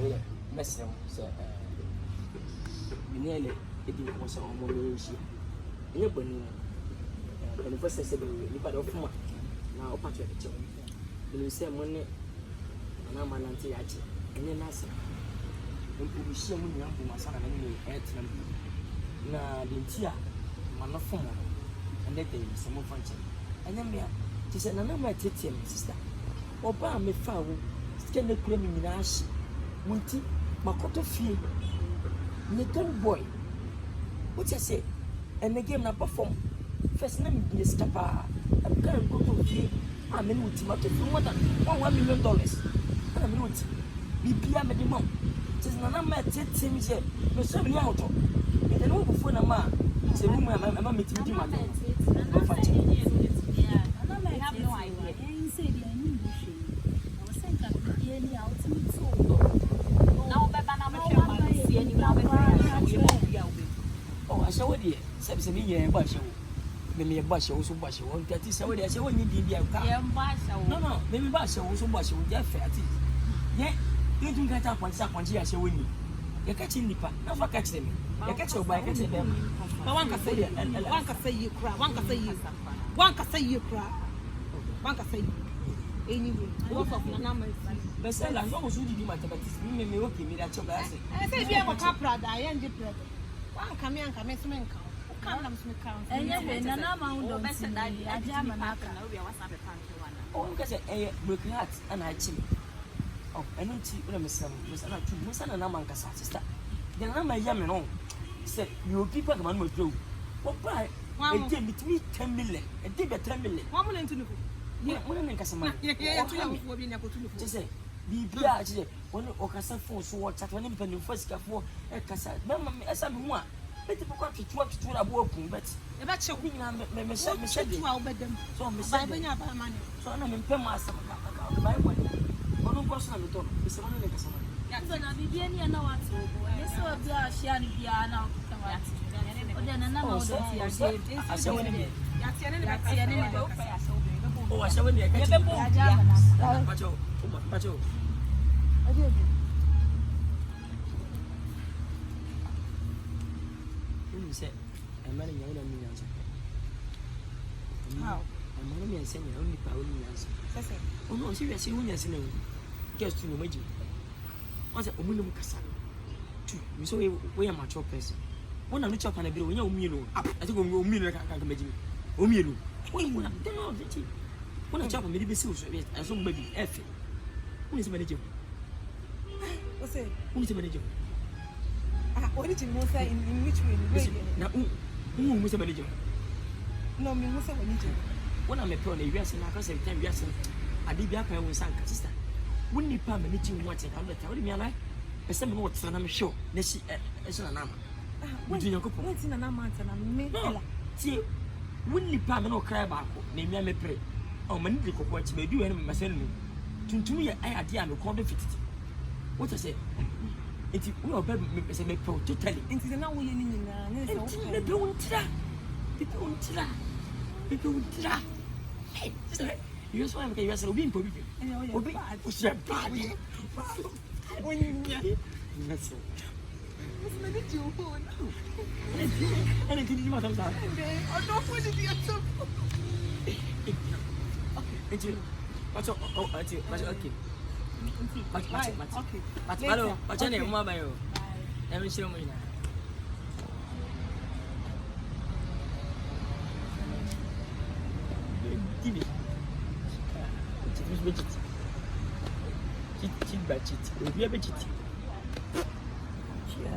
we mesem so binele edi ko so mo me nshi enye bani the first say ni pa do fuma na opacho de chew ni say mo ne na manante ya che enye na ase mpo bi hia mu nyampo masana na ni etra na dentia manafo mo and that day some function enye me ti say na ma tete me sister oba me fa wo sike na kura me nyina ahye munti makoto fie ni gun boy what you say and the game na perform first na me be skapa I'm going to go fie I mean with ma to more than $1 million I mean with bibia me de mom tis na ma tete me say me so me out e de no before na ma say mu ma me ti di ma no fa che yeah I have no idea you say the new bush I was saying that the any out to so now beba na me share my see any now be oh I show there say me here ba show me ba show so ba show on tati say we there say we need bi aka yeah ba show no me ba show so ba show there fair ati yeah you think that kwanti ya show ni ya catch nipa na fa catch them ya catch o ba catch them but one can say you cry one can say you anyway what of na my but say la no so di mathematics me okay me that choba say I say be am capra da I am different one come so men count can them so count enye na na ma ndo best that aje ama na aka na we WhatsApp account oh because broken heart and I chim oh eno ti una mesam mesana tu mesana na man kasa sister then na ma ya me no say you people come no draw what buy e dey between 10 million e dey be 10 million one million to no yeah when na kasa man yeah to you for be na ko to no just say bibia just when o kasa phone so what chat when be pen first ka for e kasa mama esa me ho a beti poko twitwa na bo opun bet e ba che me me say tu a obedem so me say ba nya ba man so na me pem asem ka ba mo ono ko so na me to me say no kasa man ya so na bibia ni na watu obo e so bia ahia ni bia na watu o de na na ma o de ti ase ase woni bi ya tie ne be oh ase woni e ka ti pacho you say a man in your own answer how a man may say only power answer oh no seriously when you say no guess to no magic what's a woman kasa two you so we are mature person when I'm chop and a bit when you mean I think we mean can imagine o mielu when you don't know the when I chop and maybe so I saw baby F when is manager what's it when is manager what did you say in which way now who was a manager no me who say when I'm a pro na wiase na aka say time wiase ade bia pa won sanka sister wonni pa ma nichi won ate ka beta wodi mi ana pese me no wotra na me hwe na shi e na nama wodi nyakopo wodi na nama ante na me ela ti wonni pa me no kra ba ko na mi ame pre o ma ni de kokko achi ma du we na me masel mu tuntum ye ai ade a me kondo fititi what I say enti we oba me pese me pro totally enti na wo ye ni nyina na se wo me be untira hey you so am ke you so be in pobi obi o se bad onya that's me did you hold and did you matter that I don't want to be a top okay what's okay Mas halo, macam ni rumah bayo. Yang mesti rumah ni. Tibi. Tibi becit. Cit becit. Dia becit. Ya.